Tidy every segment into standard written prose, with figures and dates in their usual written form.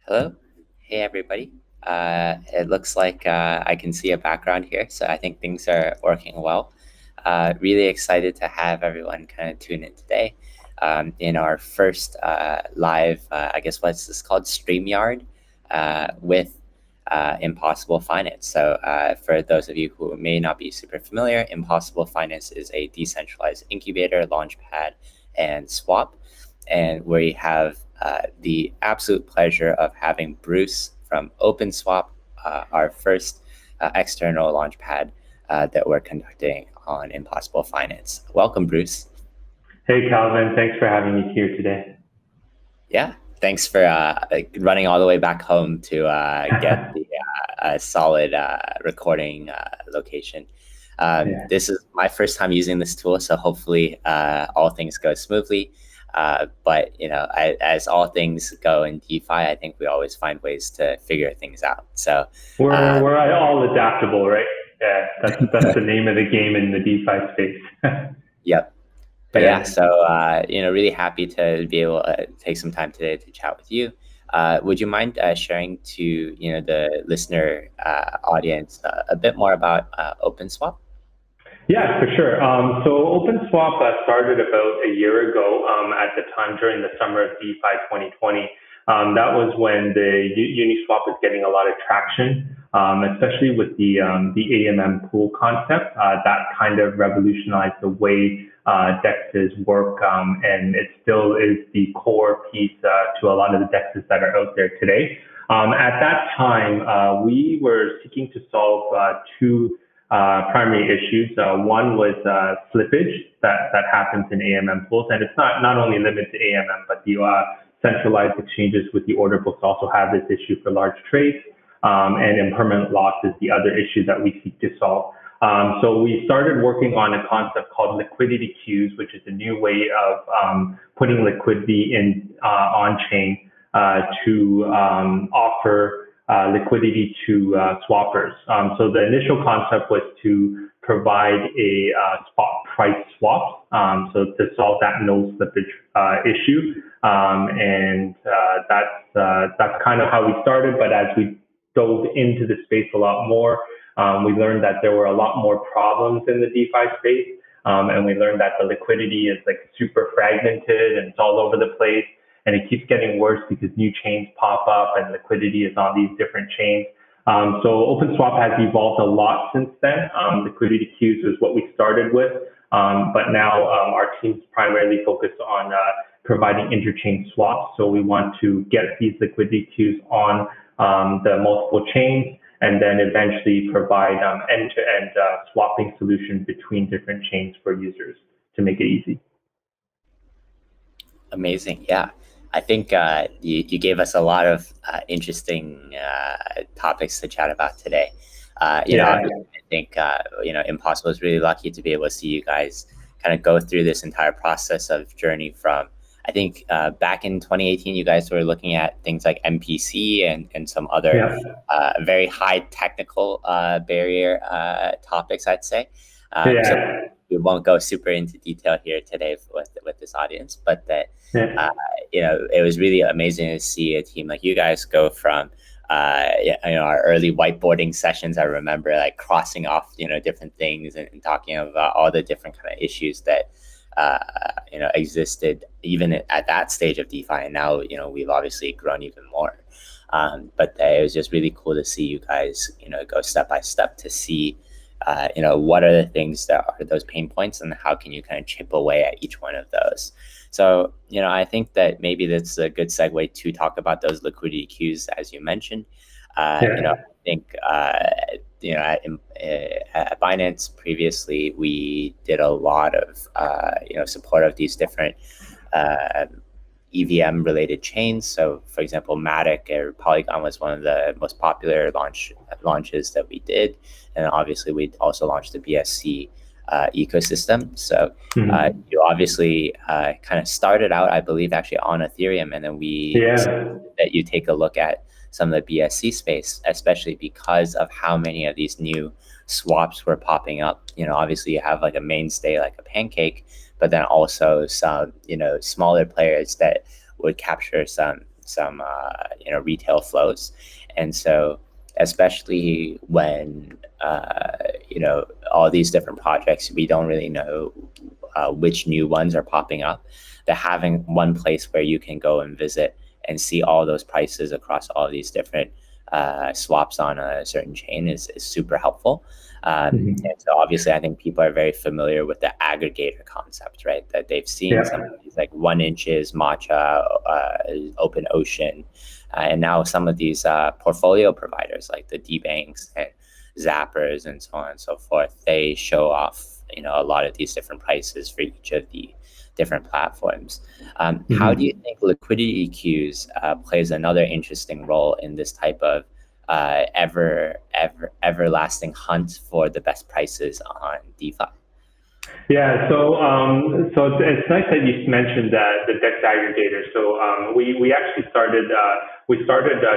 Hello. Hey, everybody. It looks like I can see a background here, so I think things are working well. Really excited to have everyone kind of tune in today in our first live, I guess what's this called, StreamYard with Impossible Finance. So for those of you who may not be super familiar, Impossible Finance is a decentralized incubator, launchpad, and swap. And we have the absolute pleasure of having Bruce from OpenSwap, our first external launchpad that we're conducting on Impossible Finance. Welcome, Bruce. Hey, Calvin. Thanks for having me here today. Yeah, thanks for running all the way back home to get the solid recording location. Yeah. This is my first time using this tool, so hopefully all things go smoothly. But as all things go in DeFi, I think we always find ways to figure things out. So We're all adaptable, right? Yeah, that's the name of the game in the DeFi space. yep. But yeah, Yeah. so really happy to be able to take some time today to chat with you. Would you mind sharing to the listener audience a bit more about OpenSwap? Yeah, for sure. So OpenSwap started about a year ago at the time during the summer of DeFi 2020. That was when the Uniswap was getting a lot of traction, especially with the AMM pool concept. That kind of revolutionized the way DEXs work, and it still is the core piece to a lot of the DEXs that are out there today. At that time, we were seeking to solve two primary issues. One was slippage that happens in AMM pools, and it's not only limited to AMM, but the centralized exchanges with the order books also have this issue for large trades, and impermanent loss is the other issue that we seek to solve. So we started working on a concept called liquidity queues, which is a new way of putting liquidity in on chain to offer liquidity to swappers. So the initial concept was to provide a spot price swap, so to solve that no slippage issue, and that's kind of how we started. But as we dove into the space a lot more, we learned that there were a lot more problems in the DeFi space, and we learned that the liquidity is like super fragmented and it's all over the place. And it keeps getting worse because new chains pop up and liquidity is on these different chains. So OpenSwap has evolved a lot since then. Liquidity queues is what we started with, but now our team's primarily focused on providing interchain swaps. So we want to get these liquidity queues on the multiple chains and then eventually provide end-to-end swapping solutions between different chains for users to make it easy. Amazing. Yeah. I think you gave us a lot of interesting topics to chat about today. I think Impossible is really lucky to be able to see you guys kind of go through this entire process of journey from, I think back in 2018, you guys were looking at things like MPC and some other very high technical barrier topics, I'd say. So we won't go super into detail here today with this audience, but that it was really amazing to see a team like you guys go from our early whiteboarding sessions. I remember like crossing off different things and talking about all the different kind of issues that existed even at that stage of DeFi, and now we've obviously grown even more. But it was just really cool to see you guys go step by step to see what are the things that are those pain points and how can you kind of chip away at each one of those. So, I think that maybe that's a good segue to talk about those liquidity queues, as you mentioned. I think, at Binance previously, we did a lot of, support of these different EVM related chains. So for example, Matic or Polygon was one of the most popular launches that we did. And obviously we also launched the BSC ecosystem. So you obviously kind of started out, I believe, actually on Ethereum. And then that you take a look at some of the BSC space, especially because of how many of these new swaps were popping up. Obviously you have like a mainstay like a Pancake, but then also some smaller players that would capture some some retail flows. And so especially when all these different projects, we don't really know which new ones are popping up, that having one place where you can go and visit and see all those prices across all these different swaps on a certain chain is super helpful. And so obviously I think people are very familiar with the aggregator concept, right? That they've seen some of these like 1inches, Matcha, Open Ocean, and now some of these portfolio providers like the D-Banks and Zappers and so on and so forth, they show off a lot of these different prices for each of the different platforms. How do you think liquidity queues plays another interesting role in this type of everlasting hunt for the best prices on DeFi? Yeah, so it's nice that you mentioned the DEX aggregator. So we actually started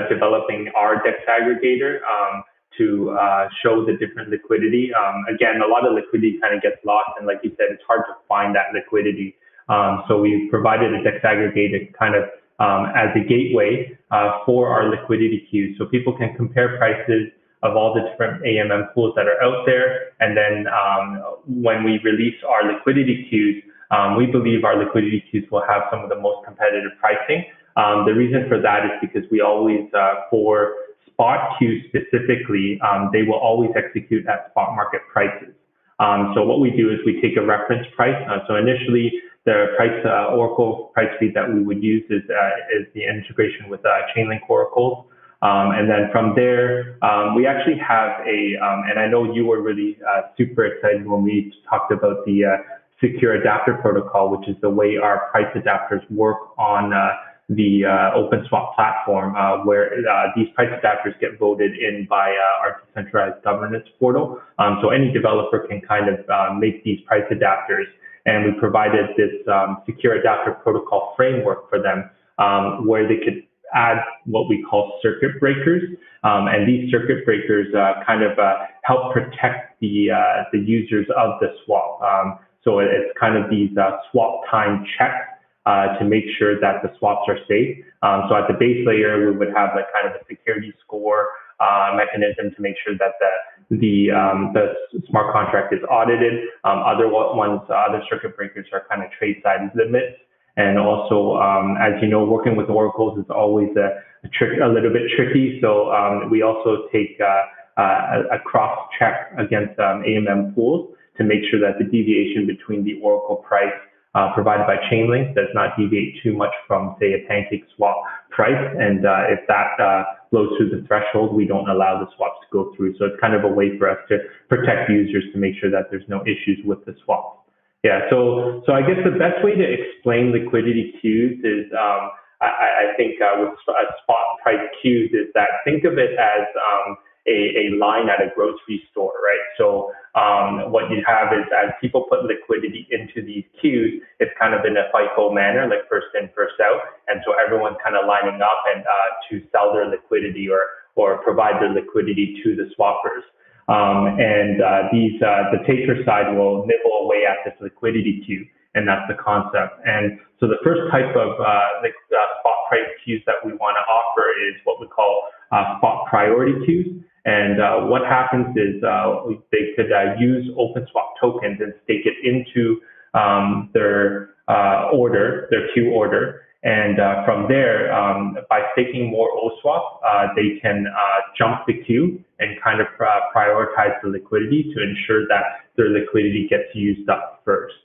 developing our DEX aggregator to show the different liquidity. Again, a lot of liquidity kind of gets lost, and like you said, it's hard to find that liquidity. So we provided a DEX aggregator kind of as a gateway for our liquidity queues, so people can compare prices of all the different AMM pools that are out there. And then when we release our liquidity queues, we believe our liquidity queues will have some of the most competitive pricing. The reason for that is because we always, for spot queues specifically, they will always execute at spot market prices. So what we do is we take a reference price. So initially, the price Oracle price feed that we would use is the integration with Chainlink oracles. And then from there, we actually have and I know you were really super excited when we talked about the secure adapter protocol, which is the way our price adapters work on the OpenSwap platform, where these price adapters get voted in by our decentralized governance portal. So any developer can kind of make these price adapters, and we provided this secure adapter protocol framework for them, where they could add what we call circuit breakers, and these circuit breakers kind of help protect the users of the swap. So it's kind of these swap time checks to make sure that the swaps are safe. So at the base layer, we would have like kind of a security score mechanism to make sure that the smart contract is audited. Other circuit breakers are kind of trade size limits. And also, as you know, working with oracles is always a little bit tricky. So we also take a cross check against AMM pools to make sure that the deviation between the oracle price provided by Chainlink does not deviate too much from, say, a pancake swap price. And if that blows through the threshold, we don't allow the swaps to go through. So it's kind of a way for us to protect users to make sure that there's no issues with the swaps. Yeah, so I guess the best way to explain liquidity queues is, I think with spot price queues is that think of it as a line at a grocery store, right? So what you have is as people put liquidity into these queues, it's kind of in a FIFO manner, like first in, first out. And so everyone's kind of lining up and to sell their liquidity or provide their liquidity to the swappers. The taker side will nibble away at this liquidity queue, and that's the concept. And so the first type of spot price queues that we want to offer is what we call spot priority queues. And what happens is they could use OpenSwap tokens and stake it into their queue order. And from there, by staking more OSWAP, they can jump the queue and kind of prioritize the liquidity to ensure that their liquidity gets used up first.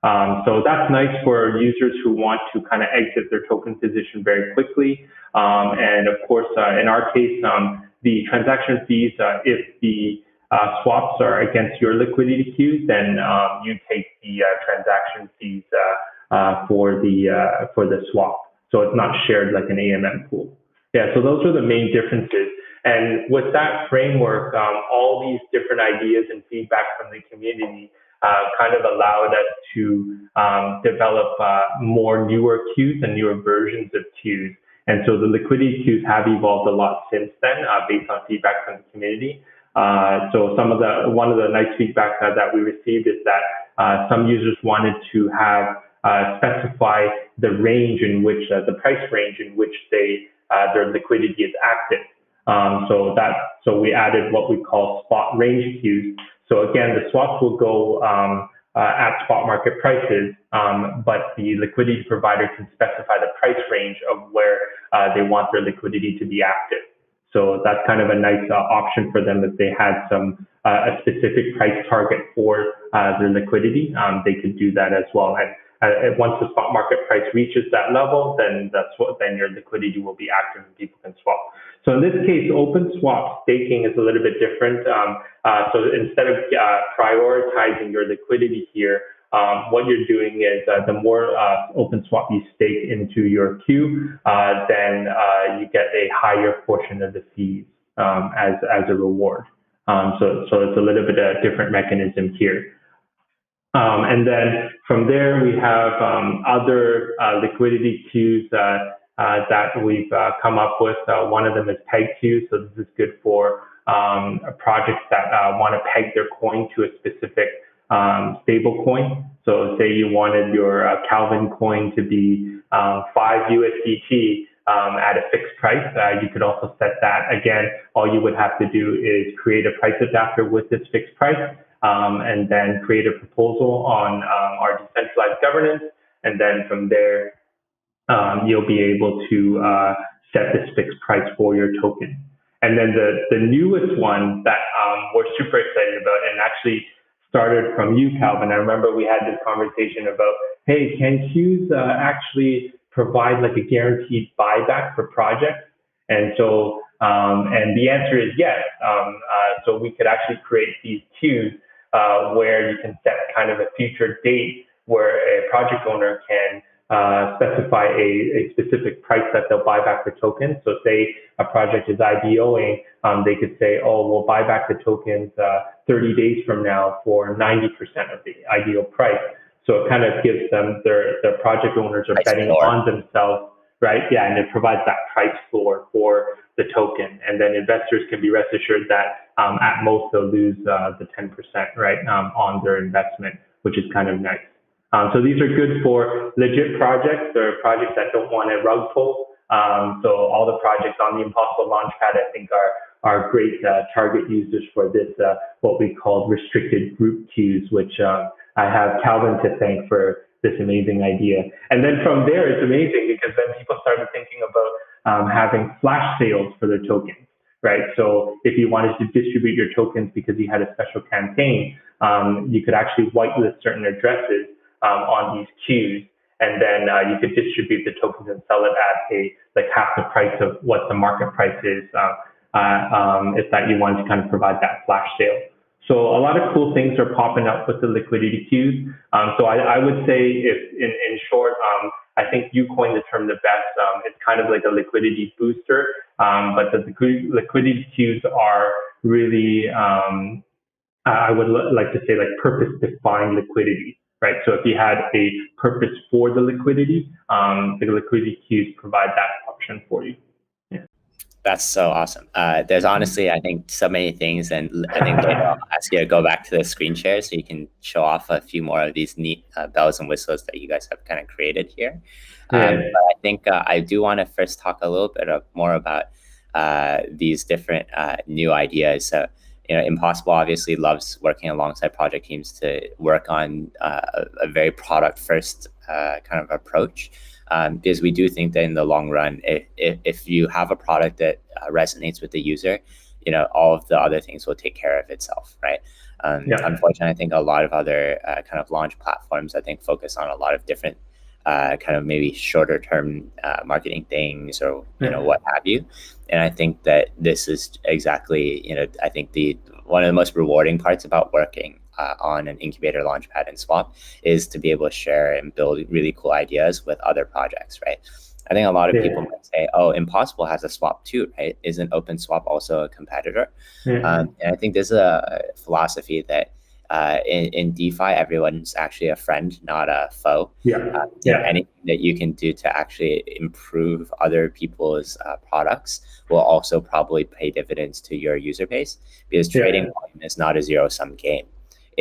So that's nice for users who want to kind of exit their token position very quickly. And of course, in our case, the transaction fees, if the swaps are against your liquidity queues, then you take the transaction fees for the swap. So it's not shared like an AMM pool. Yeah, so those are the main differences. And with that framework, all these different ideas and feedback from the community kind of allowed us to develop more newer queues and newer versions of queues. And so the liquidity queues have evolved a lot since then, based on feedback from the community. So one of the nice feedback that we received is that some users wanted to have specify the range in which the price range in which their liquidity is active. So we added what we call spot range queues. So again, the swaps will go at spot market prices, but the liquidity provider can specify the price range of where they want their liquidity to be active. So that's kind of a nice option for them if they had a specific price target for their liquidity. They could do that as well. And once the spot market price reaches that level, then your liquidity will be active and people can swap. So in this case, OpenSwap staking is a little bit different. So instead of prioritizing your liquidity here, what you're doing is the more OpenSwap you stake into your queue, then you get a higher portion of the fees as a reward. So it's a little bit a different mechanism here. And then from there, we have other liquidity queues that we've come up with. One of them is peg queues. So this is good for projects that want to peg their coin to a specific stable coin. So say you wanted your Calvin coin to be 5 USDT at a fixed price. You could also set that. Again, all you would have to do is create a price adapter with this fixed price, and then create a proposal on our decentralized governance. And then from there, you'll be able to set this fixed price for your token. And then the newest one that we're super excited about, and actually started from you, Calvin. I remember we had this conversation about, hey, can queues actually provide like a guaranteed buyback for projects? And so, and the answer is yes. So we could actually create these queues where you can set kind of a future date where a project owner can specify a specific price that they'll buy back the tokens. So say a project is IDOing, they could say, oh, we'll buy back the tokens 30 days from now for 90% of the IDO price. So it kind of gives them, their project owners are betting on themselves, right? Yeah, and it provides that price floor for the token. And then investors can be rest assured that at most they'll lose the 10%, right, on their investment, which is kind of nice. So these are good for legit projects or projects that don't want a rug pull. So all the projects on the Impossible Launchpad, I think, are great target users for this, what we call restricted group queues, which I have Calvin to thank for this amazing idea. And then from there, it's amazing because then people started thinking about having flash sales for their tokens, right? So if you wanted to distribute your tokens because you had a special campaign, you could actually whitelist certain addresses on these queues, and then you could distribute the tokens and sell it at like half the price of what the market price is, if that you wanted to kind of provide that flash sale. So a lot of cool things are popping up with the liquidity queues. So I would say, if in short, I think you coined the term the best. It's kind of like a liquidity booster, but the liquidity queues are really, I would like to say, like purpose-defined liquidity. Right. So if you had a purpose for the liquidity queues provide that option for you. Yeah. That's so awesome. There's honestly, I think, so many things, and I think later I'll ask you to go back to the screen share so you can show off a few more of these neat bells and whistles that you guys have kind of created here. But I think I do want to first talk a little bit more about these different new ideas. So, Impossible obviously loves working alongside project teams to work on a very product-first kind of approach, because we do think that in the long run, if you have a product that resonates with the user, all of the other things will take care of itself, right? Unfortunately, I think a lot of other kind of launch platforms, I think, focus on a lot of different kind of maybe shorter term marketing things or what have you. And I think that this is exactly, I think one of the most rewarding parts about working on an incubator, launchpad, and swap is to be able to share and build really cool ideas with other projects, right? I think a lot of people might say, oh, Impossible has a swap too, right? Isn't OpenSwap also a competitor? And I think there's a philosophy that in DeFi, everyone's actually a friend, not a foe. Anything that you can do to actually improve other people's products will also probably pay dividends to your user base, because trading volume is not a zero-sum game.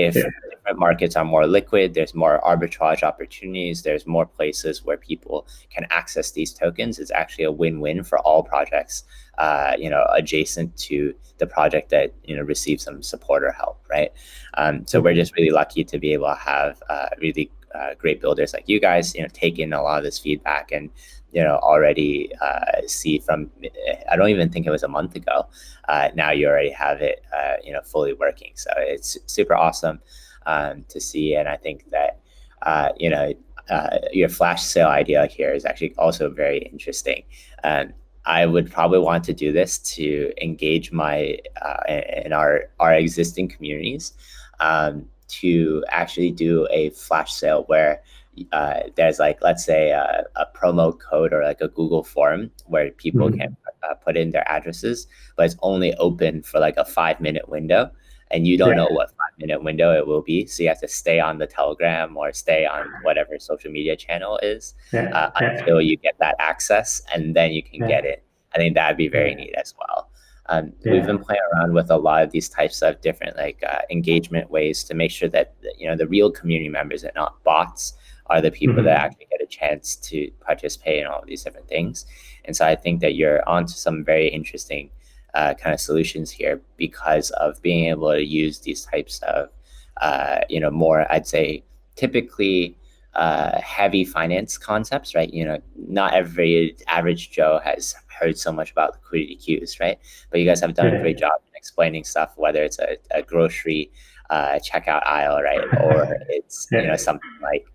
if different markets are more liquid, there's more arbitrage opportunities, there's more places where people can access these tokens. It's actually a win-win for all projects, adjacent to the project that, receives some support or help, right? So we're just really lucky to be able to have really great builders like you guys, take in a lot of this feedback and, already see from, I don't even think it was a month ago, now you already have it, fully working. So it's super awesome to see. And I think that, your flash sale idea here is actually also very interesting. I would probably want to do this to engage in our existing communities, to actually do a flash sale where there's like, let's say a promo code or like a Google form where people can put in their addresses, but it's only open for like a 5-minute window, and you don't know what 5-minute window it will be. So you have to stay on the Telegram or stay on whatever social media channel is until you get that access, and then you can get it. I think that'd be very neat as well. We've been playing around with a lot of these types of different engagement ways to make sure that the real community members and not bots are the people that actually get a chance to participate in all of these different things. And so I think that you're onto some very interesting kind of solutions here, because of being able to use these types of more, I'd say, typically heavy finance concepts, right? Not every average Joe has heard so much about liquidity queues, right? But you guys have done a great job in explaining stuff, whether it's a grocery checkout aisle, right? Or it's something like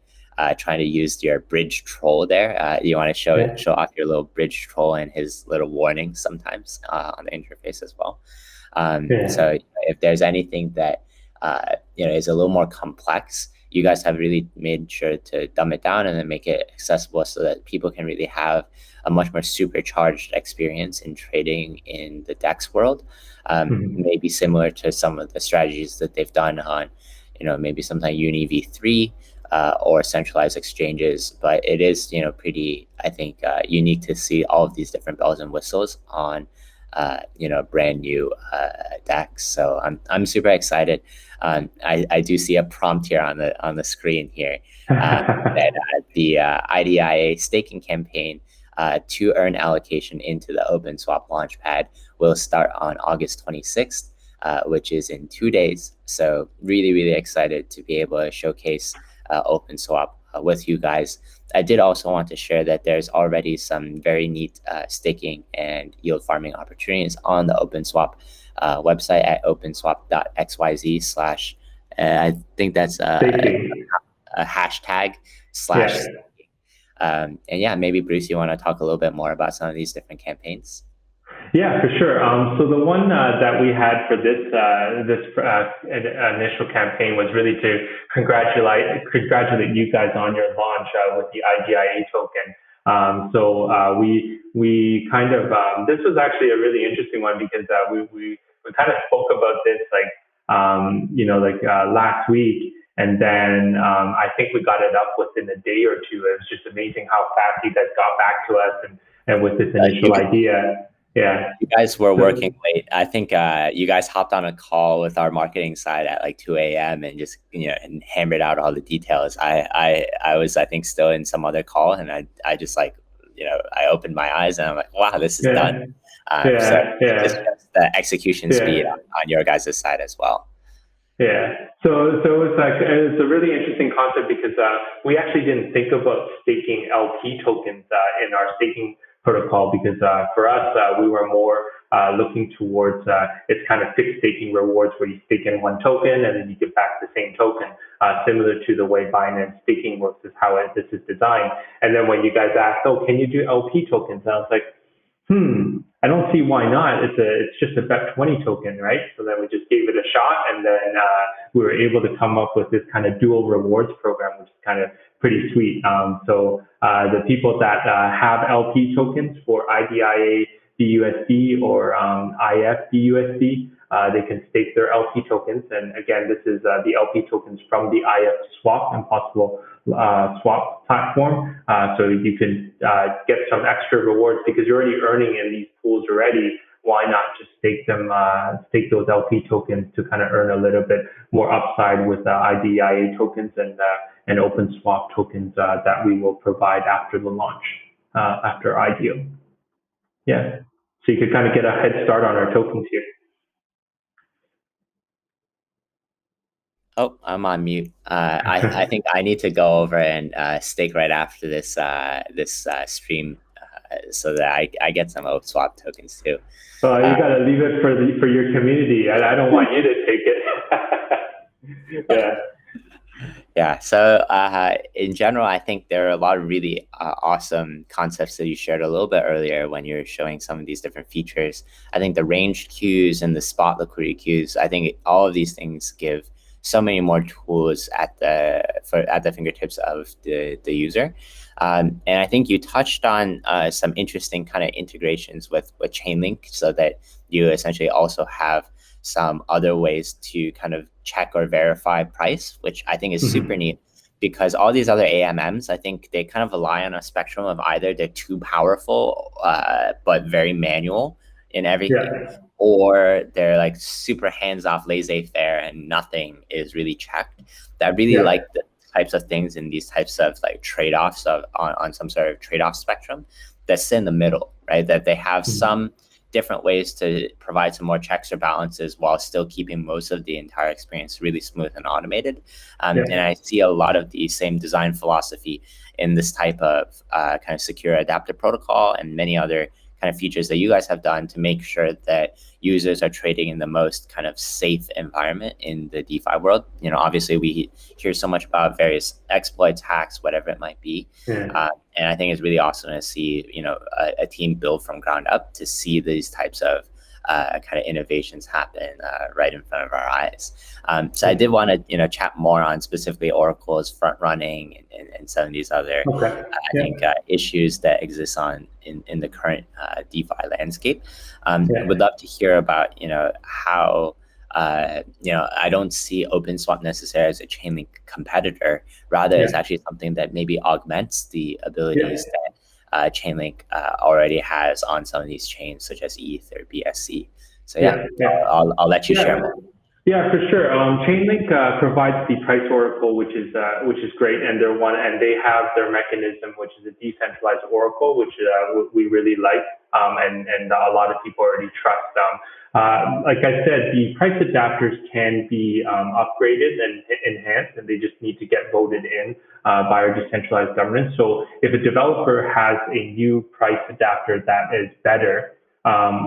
trying to use your bridge troll there. You want to show off your little bridge troll and his little warnings sometimes on the interface as well. So if there's anything that is a little more complex, you guys have really made sure to dumb it down and then make it accessible so that people can really have a much more supercharged experience in trading in the DEX world. Maybe similar to some of the strategies that they've done on, maybe something like Uni V3 or centralized exchanges. But it is, pretty, I think, unique to see all of these different bells and whistles on brand new DEX. So I'm super excited. I do see a prompt here on the screen here that the IDIA staking campaign to earn allocation into the OpenSwap Launchpad will start on August 26th, which is in 2 days. So really, really excited to be able to showcase OpenSwap with you guys. I did also want to share that there's already some very neat staking and yield farming opportunities on the OpenSwap website at openswap.xyz/ I think that's a hashtag /. And maybe Bruce, you want to talk a little bit more about some of these different campaigns? Yeah, for sure. So the one that we had for this initial campaign was really to congratulate you guys on your launch with the IDIA token. So we kind of this was actually a really interesting one, because we kind of spoke about this last week. And then I think we got it up within a day or two. It was just amazing how fast you guys got back to us and with this initial idea. Yeah. You guys were working late. I think you guys hopped on a call with our marketing side at like 2 a.m. and just, and hammered out all the details. I was, I think, still in some other call, and I just I opened my eyes and I'm like, wow, this is done. Just the execution speed on your guys' side as well. Yeah, so it's a really interesting concept, because we actually didn't think about staking LP tokens in our staking protocol, because for us we were more looking towards it's kind of fixed staking rewards, where you stake in one token and then you get back the same token, similar to the way Binance staking works, is how this is designed. And then when you guys asked, oh, can you do LP tokens? And I was like, I don't see why not. It's just a BEP20 token, right? So then we just gave it a shot, and then we were able to come up with this kind of dual rewards program, which is kind of pretty sweet. So the people that have LP tokens for IDIA BUSD or IF BUSD, they can stake their LP tokens. And again, this is the LP tokens from the IF Swap, Impossible Swap platform. So you can get some extra rewards, because you're already earning in these pools already why not just stake those LP tokens to kind of earn a little bit more upside with IDIA tokens and OpenSwap tokens that we will provide after the launch, after IDO. Yeah, so you could kind of get a head start on our tokens here. Oh, I'm on mute. I think I need to go over and stake right after this stream, so that I get some OpenSwap tokens too. Well, you got to leave it for your community. I don't want you to take it. Yeah. Yeah. So in general, I think there are a lot of really awesome concepts that you shared a little bit earlier when you're showing some of these different features. I think the ranged queues and the spot liquidity queues, I think all of these things give so many more tools at the fingertips of the user. And I think you touched on some interesting kind of integrations with Chainlink, so that you essentially also have some other ways to kind of check or verify price, which I think is super neat, because all these other AMMs, I think they kind of rely on a spectrum of either they're too powerful, but very manual in everything, or they're like super hands-off, laissez-faire, and nothing is really checked. That really like the types of things in these types of like trade-offs on some sort of trade-off spectrum that sit in the middle, right? That they have some different ways to provide some more checks or balances while still keeping most of the entire experience really smooth and automated. And I see a lot of the same design philosophy in this type of kind of secure adaptive protocol and many other kind of features that you guys have done to make sure that users are trading in the most kind of safe environment in the DeFi world. You know, obviously we hear so much about various exploits, hacks, whatever it might be. And I think it's really awesome to see, you know, a team build from ground up to see these types of kind of innovations happen right in front of our eyes. So I did want to, you know, chat more on specifically Oracle's front running and some of these other, I think, issues that exist in the current DeFi landscape. I would love to hear about, you know, how, you know, I don't see OpenSwap necessarily as a Chainlink competitor. Rather, it's actually something that maybe augments the abilities that Chainlink already has on some of these chains, such as ETH or BSC. So I'll let you share more. Yeah, for sure. Chainlink provides the price oracle, which is great, and they have their mechanism, which is a decentralized oracle, which we really like, and a lot of people already trust. Like I said, the price adapters can be upgraded and enhanced, and they just need to get voted in by our decentralized governance. So if a developer has a new price adapter that is better,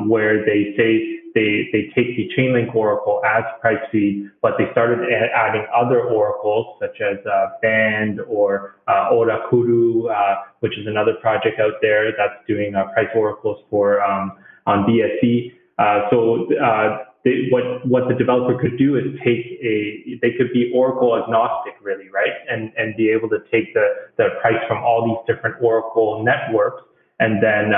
where they say they take the Chainlink Oracle as price feed, but they started adding other oracles such as Band or Orakuru, which is another project out there that's doing price oracles for on BSC. What the developer could do is they could be Oracle agnostic, really, right? And be able to take the price from all these different Oracle networks, and then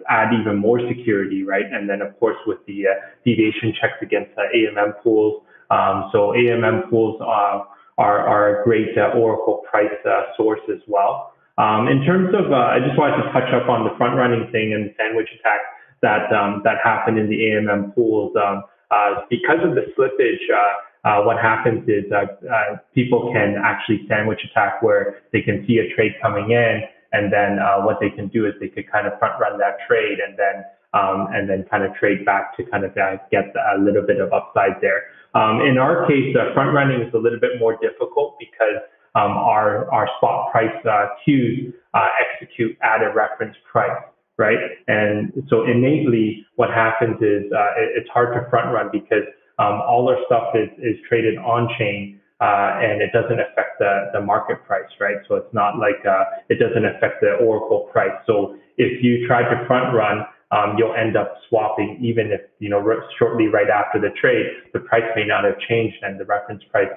add even more security, right? And then, of course, with the deviation checks against AMM pools. So AMM pools are a great Oracle price source as well. In terms of, I just wanted to touch up on the front running thing and the sandwich attack that happened in the AMM pools. Because of the slippage, what happens is people can actually sandwich attack, where they can see a trade coming in, and then what they can do is they could kind of front run that trade and then kind of trade back to kind of get a little bit of upside there. In our case, front running is a little bit more difficult because our spot price queues execute at a reference price, right? And so innately, what happens is it's hard to front run because all our stuff is traded on chain. And it doesn't affect the market price, right? So it's not like it doesn't affect the Oracle price. So if you try to front run, you'll end up swapping, even if, you know, shortly right after the trade, the price may not have changed and the reference price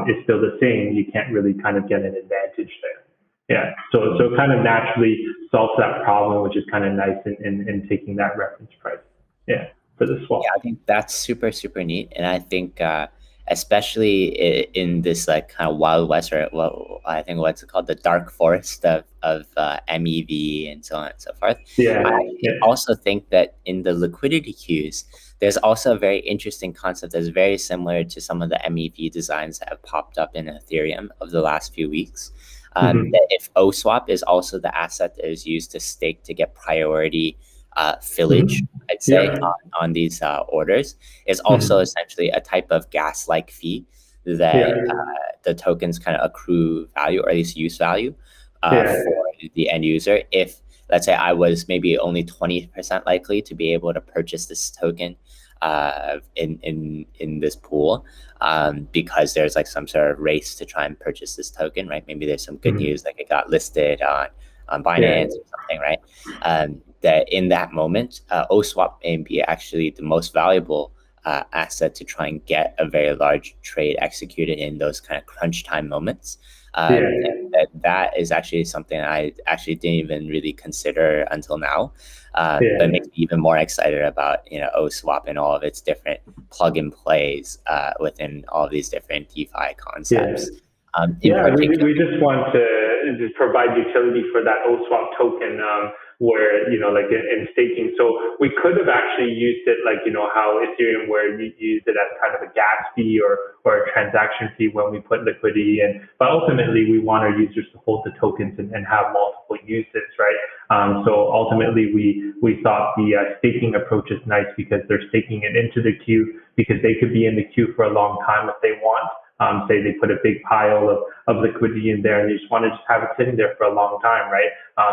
is still the same. You can't really kind of get an advantage there. Yeah, so it kind of naturally solves that problem, which is kind of nice in taking that reference price. Yeah, for the swap. Yeah, I think that's super, super neat. And I think especially in this like kind of wild west, or well, I think what's it called, the dark forest of MEV and so on and so forth. Yeah. I also think that in the liquidity queues, there's also a very interesting concept that's very similar to some of the MEV designs that have popped up in Ethereum of the last few weeks. That if OSWAP is also the asset that is used to stake to get priority fillage, I'd say, on these orders, is also essentially a type of gas-like fee that the tokens kind of accrue value, or at least use value for the end user. If, let's say, I was maybe only 20% likely to be able to purchase this token in this pool, because there's like some sort of race to try and purchase this token, right? Maybe there's some good news, like it got listed on Binance or something, right? That in that moment, OSWAP may be actually the most valuable asset to try and get a very large trade executed in those kind of crunch time moments. That is actually something I actually didn't even really consider until now, but makes me even more excited about OSWAP and all of its different plug and plays within all of these different DeFi concepts. We just want to just provide utility for that OSWAP token, where, like in staking. So we could have actually used it like, how Ethereum, where you used it as kind of a gas fee or a transaction fee when we put liquidity in. But ultimately, we want our users to hold the tokens and have multiple uses, right? So ultimately, we thought the staking approach is nice because they're staking it into the queue, because they could be in the queue for a long time if they want. Say they put a big pile of liquidity in there and they just want to just have it sitting there for a long time, right?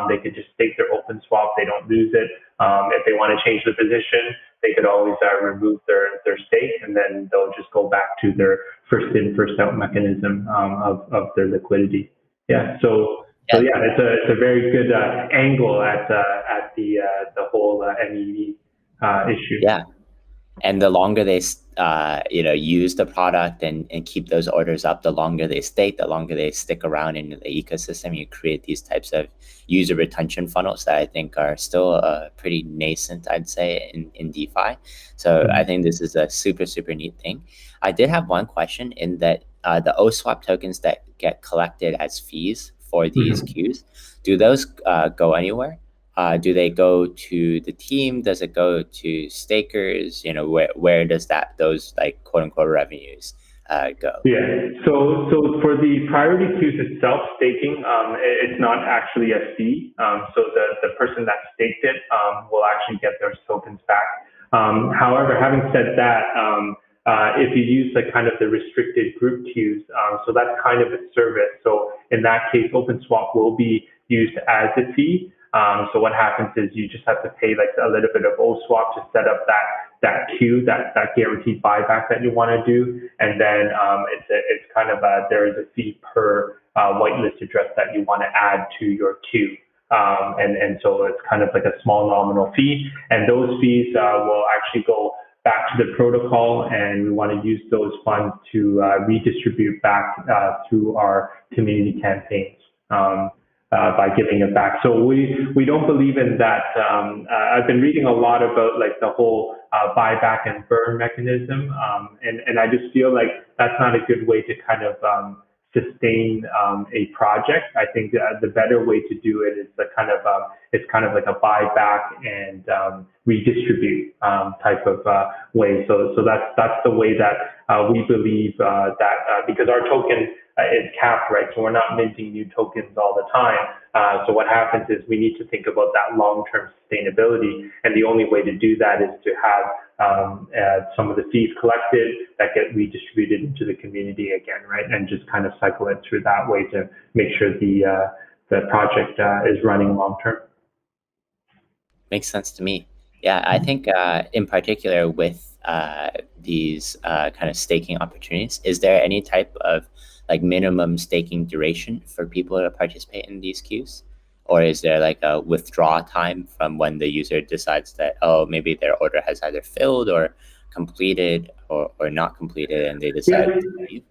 They could just stake their OpenSwap, they don't lose it. If they want to change the position, they could always remove their stake, and then they'll just go back to their first in, first out mechanism of their liquidity. So it's a very good angle at the whole MEV issue. Yeah. And the longer they, use the product and keep those orders up, the longer they stake, the longer they stick around in the ecosystem. You create these types of user retention funnels that I think are still pretty nascent, I'd say, in DeFi. So I think this is a super, super neat thing. I did have one question in that the OSWAP tokens that get collected as fees for these queues, do those go anywhere? Do they go to the team? Does it go to stakers? Where does those like quote unquote revenues go? So for the priority queues itself, staking, it's not actually a fee. So the person that staked it will actually get their tokens back. However, having said that, if you use the restricted group queues, so that's kind of a service. So in that case, OpenSwap will be used as a fee. So what happens is you just have to pay like a little bit of OSWAP to set up that queue, that guaranteed buyback that you want to do, and then it's kind of there is a fee per whitelist address that you want to add to your queue, and so it's kind of like a small nominal fee, and those fees will actually go back to the protocol, and we want to use those funds to redistribute back through our community campaigns. By giving it back. So we don't believe in that. I've been reading a lot about like the whole buyback and burn mechanism, and I just feel like that's not a good way to kind of sustain a project. I think the better way to do it is it's kind of like a buyback and redistribute type of way. So that's the way that we believe that because our token is capped, right? So we're not minting new tokens all the time. So what happens is we need to think about that long-term sustainability, and the only way to do that is to have some of the fees collected that get redistributed into the community again, right? And just kind of cycle it through that way to make sure the project is running long-term. Makes sense to me. Yeah, I think in particular with these kind of staking opportunities, is there any type of like minimum staking duration for people to participate in these queues? Or is there like a withdrawal time from when the user decides that, maybe their order has either filled or completed or not completed and they decide to leave?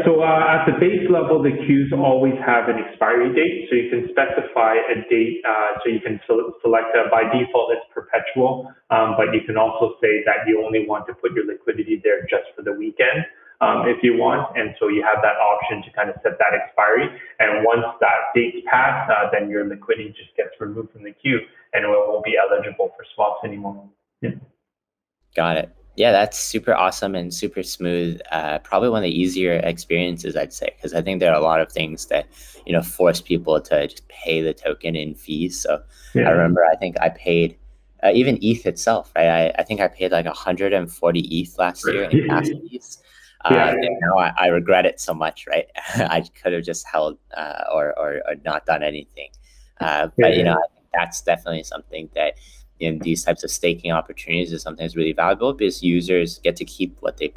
So at the base level, the queues always have an expiry date. So you can specify a date. So you can select, by default, it's perpetual. But you can also say that you only want to put your liquidity there just for the weekend. if you want. And so you have that option to kind of set that expiry. And once that date's passed, then your liquidity just gets removed from the queue and it won't be eligible for swaps anymore. Yeah. Got it. Yeah, that's super awesome and super smooth. Probably one of the easier experiences, I'd say, because I think there are a lot of things that, force people to just pay the token in fees. So I remember, I think I paid even ETH itself, right? I think I paid like 140 ETH last year in gas fees. And now I regret it so much, right? I could have just held or not done anything. But I think that's definitely something that in these types of staking opportunities is sometimes really valuable because users get to keep what they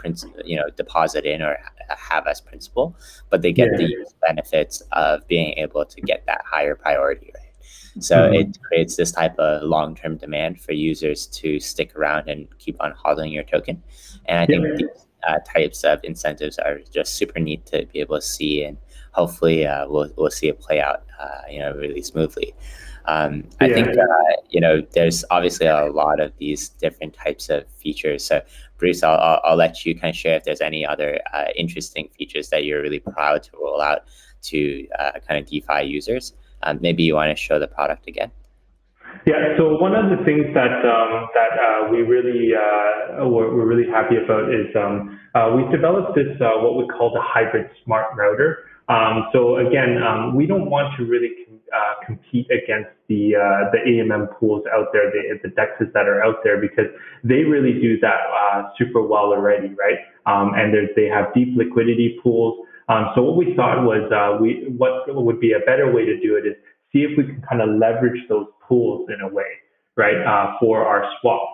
deposit in or have as principal, but they get the benefits of being able to get that higher priority, right? So it creates this type of long-term demand for users to stick around and keep on hodling your token. And I think these types of incentives are just super neat to be able to see, and hopefully we'll see it play out really smoothly. I think, there's obviously a lot of these different types of features. So Bruce, I'll let you kind of share if there's any other interesting features that you're really proud to roll out to kind of DeFi users. Maybe you want to show the product again. Yeah, so one of the things that we really we're really happy about is we've developed this what we call the hybrid smart router. So again, we don't want to really compete against the AMM pools out there, the DEXs that are out there, because they really do that super well already, right? And they have deep liquidity pools. So what we thought was what would be a better way to do it is see if we can kind of leverage those pools in a way, right, for our swaps.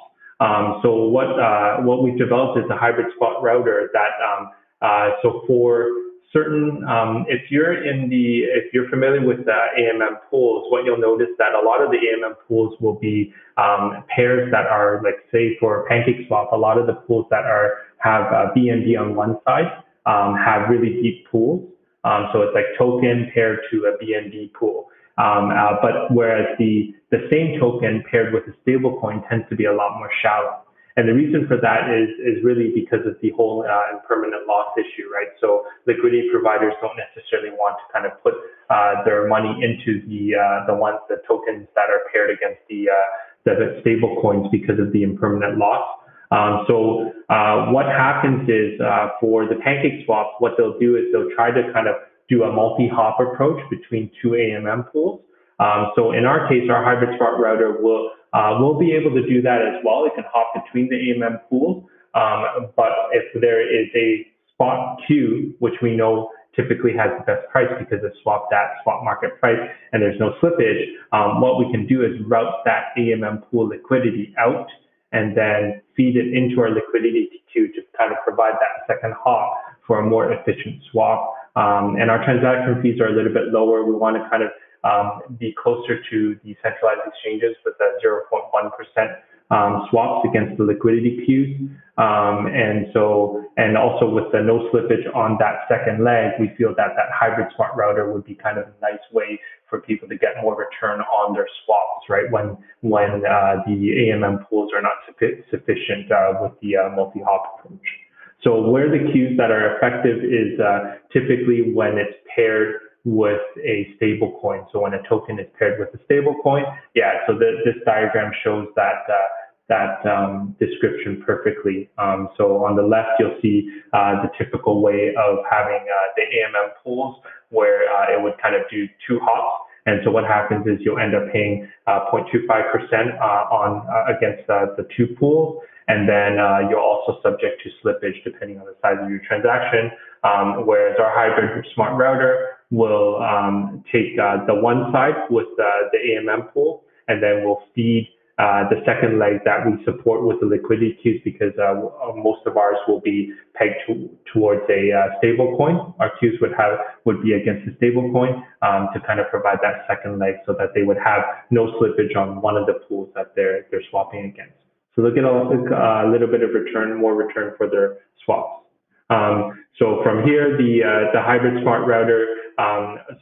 So what we've developed is a hybrid spot router that so for certain, if you're familiar with AMM pools, what you'll notice that a lot of the AMM pools will be pairs that are, like, say for PancakeSwap, a lot of the pools that have BNB on one side have really deep pools. So it's like token paired to a BNB pool. But whereas the same token paired with a stable coin tends to be a lot more shallow. And the reason for that is really because of the whole impermanent loss issue, right? So liquidity providers don't necessarily want to kind of put their money into the tokens that are paired against the stable coins because of the impermanent loss. So what happens is for the PancakeSwap, what they'll do is they'll try to kind of do a multi-hop approach between two AMM pools. So in our case, our hybrid spot router will be able to do that as well. It can hop between the AMM pools. But if there is a spot queue, which we know typically has the best price because it's swap market price, and there's no slippage, what we can do is route that AMM pool liquidity out and then feed it into our liquidity queue to kind of provide that second hop for a more efficient swap. And our transaction fees are a little bit lower. We want to kind of be closer to the centralized exchanges with a 0.1% swaps against the liquidity queues. And also with the no slippage on that second leg, we feel that hybrid smart router would be kind of a nice way for people to get more return on their swaps, right? When the AMM pools are not sufficient with the multi-hop approach. So where the queues that are effective is typically when it's paired with a stable coin. So when a token is paired with a stable coin, so this diagram shows that description perfectly. So on the left, you'll see the typical way of having the AMM pools where it would kind of do two hops. And so what happens is you'll end up paying 0.25% on against the two pools. And then you're also subject to slippage depending on the size of your transaction. Whereas our hybrid smart router will take the one side with the AMM pool, and then we'll feed the second leg that we support with the liquidity queues, because most of ours will be pegged towards a stable coin. Our queues would be against a stable coin to kind of provide that second leg so that they would have no slippage on one of the pools that they're swapping against. So they'll get a little bit of more return for their swaps. So from here, the hybrid smart router.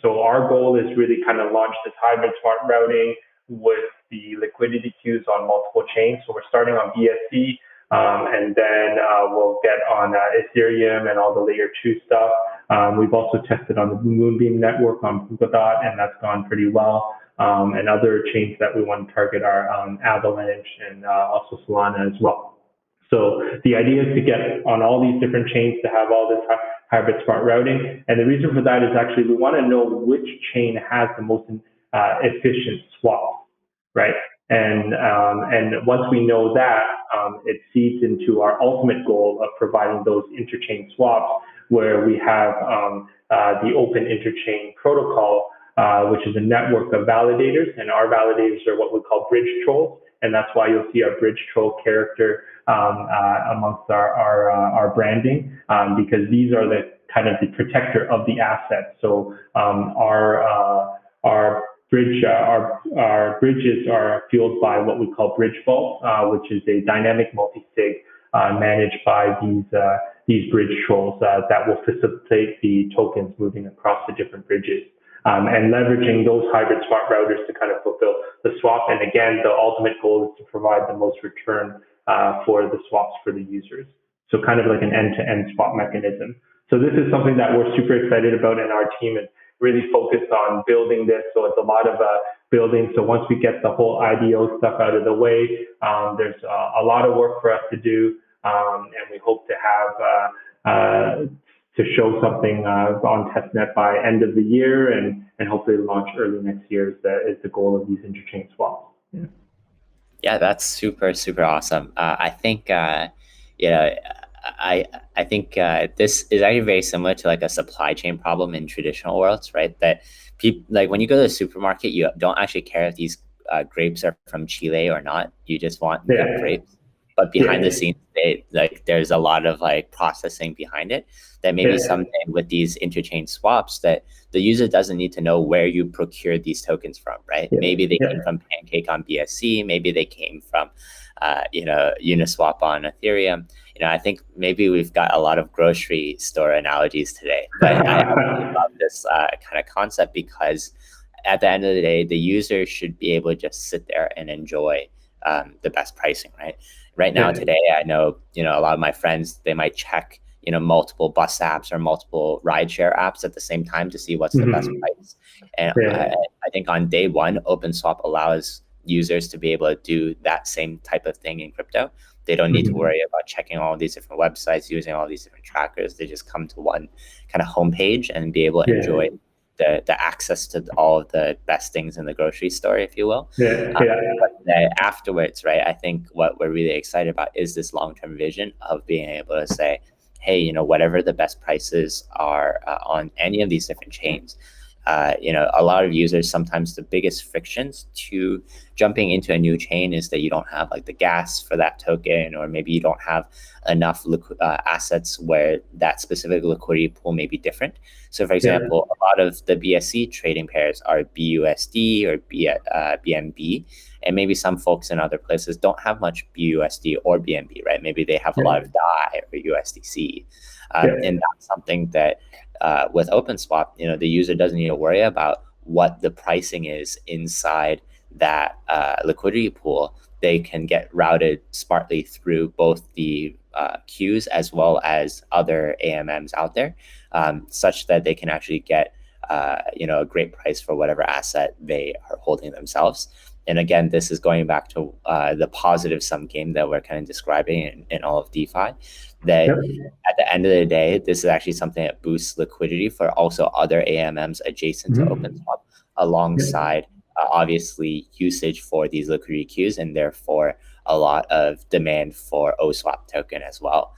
So our goal is really kind of launch this hybrid smart routing with the liquidity queues on multiple chains. So we're starting on BSC. and then we'll get on Ethereum and all the layer 2 stuff. We've also tested on the Moonbeam network on Polkadot, and that's gone pretty well. And other chains that we want to target are Avalanche and also Solana as well. So the idea is to get on all these different chains to have all this hybrid smart routing. And the reason for that is actually we want to know which chain has the most efficient swap, right? And once we know that, it feeds into our ultimate goal of providing those interchain swaps, where we have the open interchain protocol, which is a network of validators, and our validators are what we call bridge trolls, and that's why you'll see our bridge troll character amongst our branding, because these are the kind of the protector of the asset. So our bridges are fueled by what we call Bridge Vault, which is a dynamic multi-sig managed by these bridge trolls that will facilitate the tokens moving across the different bridges. And leveraging those hybrid smart routers to kind of fulfill the swap. And again, the ultimate goal is to provide the most return for the swaps for the users. So kind of like an end-to-end swap mechanism. So this is something that we're super excited about, and our team is really focused on building this. So it's a lot of building. So once we get the whole IDO stuff out of the way, there's a lot of work for us to do, and we hope to have to show something on testnet by end of the year, and hopefully launch early next year is the goal of these interchain swaps. Yeah, that's super, super awesome. I think, I think this is actually very similar to like a supply chain problem in traditional worlds, right? That people, like when you go to the supermarket, you don't actually care if these grapes are from Chile or not. You just want good grapes. But behind the scenes, there's a lot of like processing behind it that maybe someday with these interchain swaps that the user doesn't need to know where you procured these tokens from, right? Maybe they came from Pancake on BSC, maybe they came from, Uniswap on Ethereum. I think maybe we've got a lot of grocery store analogies today, but I really love this kind of concept, because at the end of the day, the user should be able to just sit there and enjoy the best pricing, right? Right now, today, I know, a lot of my friends, they might check, multiple bus apps or multiple rideshare apps at the same time to see what's the best price. And I think on day one, OpenSwap allows users to be able to do that same type of thing in crypto. They don't need to worry about checking all these different websites, using all these different trackers. They just come to one kind of homepage and be able to enjoy the access to all of the best things in the grocery store, if you will. But then afterwards, right, I think what we're really excited about is this long-term vision of being able to say, hey, whatever the best prices are on any of these different chains, a lot of users, sometimes the biggest frictions to jumping into a new chain is that you don't have like the gas for that token, or maybe you don't have enough assets where that specific liquidity pool may be different. So for example, a lot of the BSC trading pairs are BUSD or BNB, and maybe some folks in other places don't have much BUSD or BNB, right? Maybe they have a lot of DAI or USDC. And that's something that with OpenSwap, the user doesn't need to worry about what the pricing is inside that liquidity pool. They can get routed smartly through both the queues as well as other AMMs out there, such that they can actually get a great price for whatever asset they are holding themselves. And again, this is going back to the positive sum game that we're kind of describing in all of DeFi, that at the end of the day, this is actually something that boosts liquidity for also other AMMs adjacent to OpenSwap, alongside obviously usage for these liquidity queues, and therefore a lot of demand for OSWAP token as well.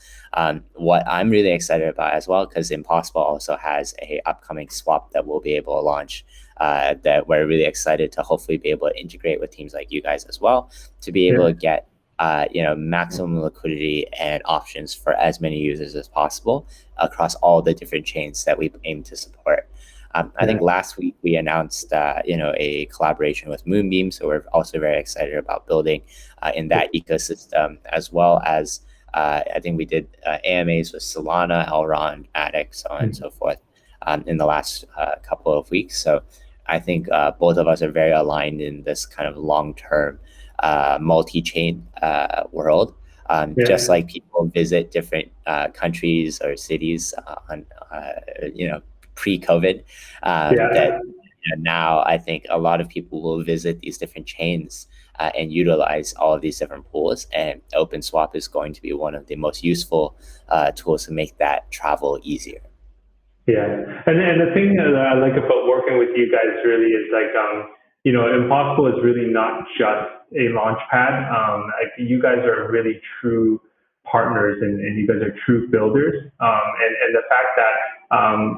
What I'm really excited about as well, because Impossible also has a upcoming swap that we'll be able to launch, that we're really excited to hopefully be able to integrate with teams like you guys as well, to be able to get maximum liquidity and options for as many users as possible across all the different chains that we aim to support. I think last week we announced, a collaboration with Moonbeam. So we're also very excited about building in that ecosystem, as well as I think we did AMAs with Solana, Elrond, Attic, so on and so forth in the last couple of weeks. So I think both of us are very aligned in this kind of long-term multi-chain world. Just like people visit different countries or cities on pre-COVID, that now I think a lot of people will visit these different chains and utilize all of these different pools, and OpenSwap is going to be one of the most useful tools to make that travel easier. Yeah, and the thing that I like about working with you guys really is like, Impossible is really not just a launch pad. You guys are really true partners, and you guys are true builders. And the fact that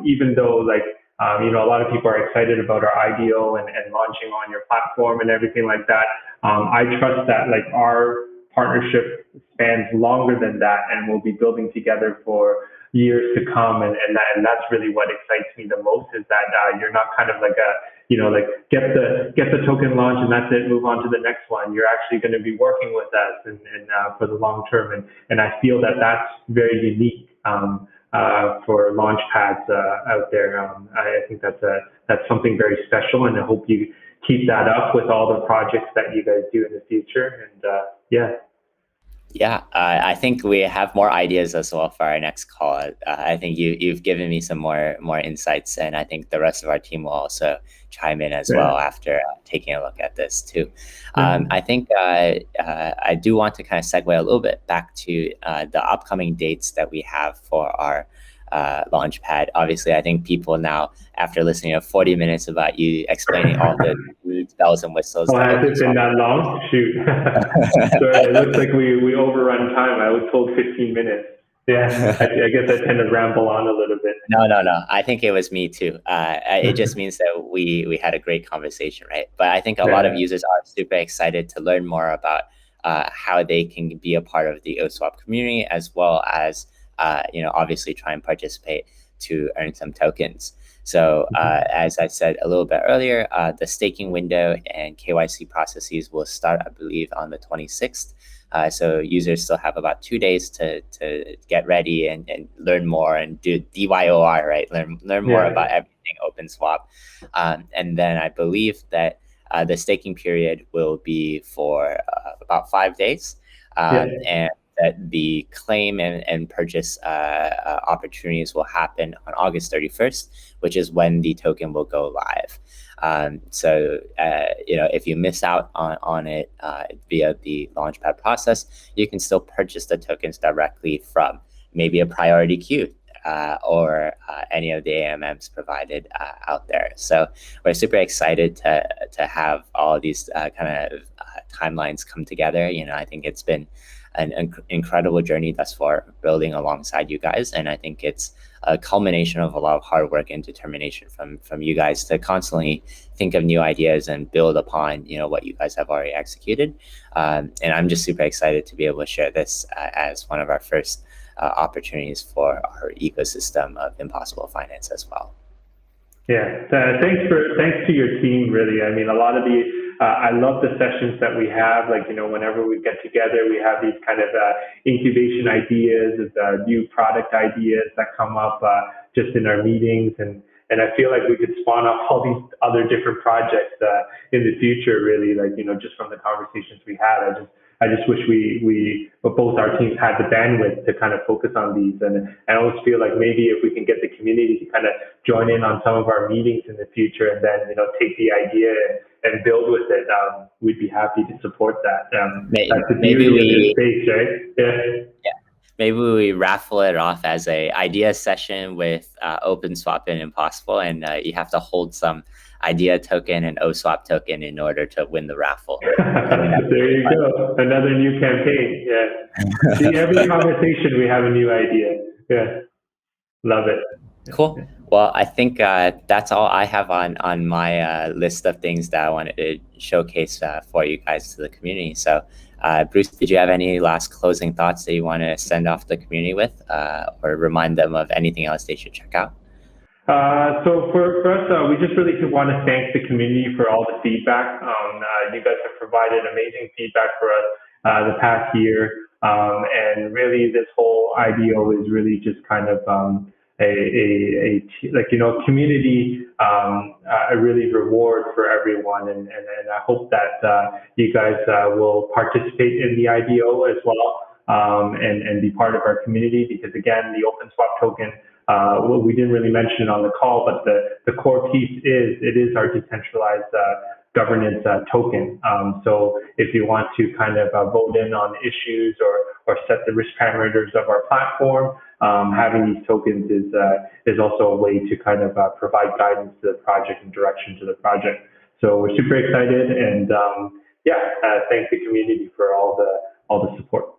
even though a lot of people are excited about our IDO and launching on your platform and everything like that, I trust that like our partnership spans longer than that, and we'll be building together for years to come, and that's really what excites me the most, is that you're not kind of like get the token launch and that's it, move on to the next one. You're actually going to be working with us and for the long term, and I feel that that's very unique for launch pads out there. I think that's something very special, and I hope you keep that up with all the projects that you guys do in the future. And Yeah, I think we have more ideas as well for our next call. I think you've given me some more insights, and I think the rest of our team will also chime in as well after taking a look at this too. I think I do want to kind of segue a little bit back to the upcoming dates that we have for our Launchpad. Obviously, I think people now, after listening to 40 minutes about you explaining all the bells and whistles. Oh, has it been that long? Shoot. Sorry, it looks like we overrun time. I was told 15 minutes. Yeah, I guess I tend to ramble on a little bit. No. I think it was me too. It just means that we had a great conversation, right? But I think a lot of users are super excited to learn more about how they can be a part of the OSWAP community, as well as obviously try and participate to earn some tokens. So as I said a little bit earlier, the staking window and KYC processes will start, I believe, on the 26th. So users still have about 2 days to get ready and learn more and do DYOR, right? Learn more about everything OpenSwap. And then I believe that the staking period will be for about 5 days. And that the claim and purchase opportunities will happen on August 31st, which is when the token will go live. So if you miss out on it via the Launchpad process, you can still purchase the tokens directly from maybe a priority queue or any of the AMMs provided out there. So we're super excited to have all of these kind of timelines come together. I think it's been an incredible journey thus far, building alongside you guys, and I think it's a culmination of a lot of hard work and determination from you guys to constantly think of new ideas and build upon what you guys have already executed. And I'm just super excited to be able to share this as one of our first opportunities for our ecosystem of Impossible Finance as well. Yeah, thanks to your team, really. I mean, a lot of I love the sessions that we have. Whenever we get together, we have these kind of incubation ideas, new product ideas that come up just in our meetings, and I feel like we could spawn off all these other different projects in the future. Really, just from the conversations we had, I just wish we both our teams had the bandwidth to kind of focus on these, and I always feel like maybe if we can get the community to kind of join in on some of our meetings in the future, and then take the idea and build with it, we'd be happy to support that. That's the beauty of this space, right? Yeah. Maybe we raffle it off as a idea session with OpenSwap and Impossible, and you have to hold some idea token and OSWAP token in order to win the raffle. There you go. Another new campaign. Yeah. See, every conversation we have a new idea. Yeah. Love it. Cool. Well, I think that's all I have on my list of things that I wanted to showcase for you guys to the community. So Bruce, did you have any last closing thoughts that you want to send off the community with, or remind them of anything else they should check out? So for us, we just really want to thank the community for all the feedback. You guys have provided amazing feedback for us the past year, and really this whole IDO is really just kind of community, a really reward for everyone, and I hope that you guys will participate in the IDO as well. and be part of our community, because again, the OpenSwap token, well, we didn't really mention it on the call, but the core piece is, it is our decentralized governance token. So if you want to kind of vote in on issues or set the risk parameters of our platform, having these tokens is also a way to kind of provide guidance to the project and direction to the project. So we're super excited, and thank the community for all the support.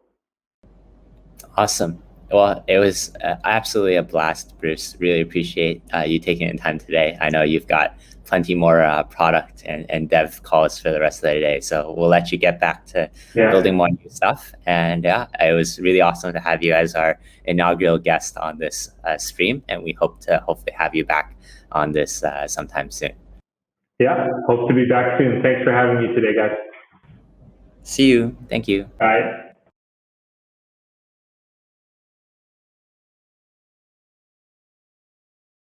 Awesome. Well, it was absolutely a blast, Bruce. Really appreciate you taking the time today. I know you've got plenty more product and dev calls for the rest of the day, so we'll let you get back to building more new stuff. And it was really awesome to have you as our inaugural guest on this stream, and we hope to hopefully have you back on this sometime soon. Yeah, hope to be back soon. Thanks for having me today, guys. See you. Thank you. Bye.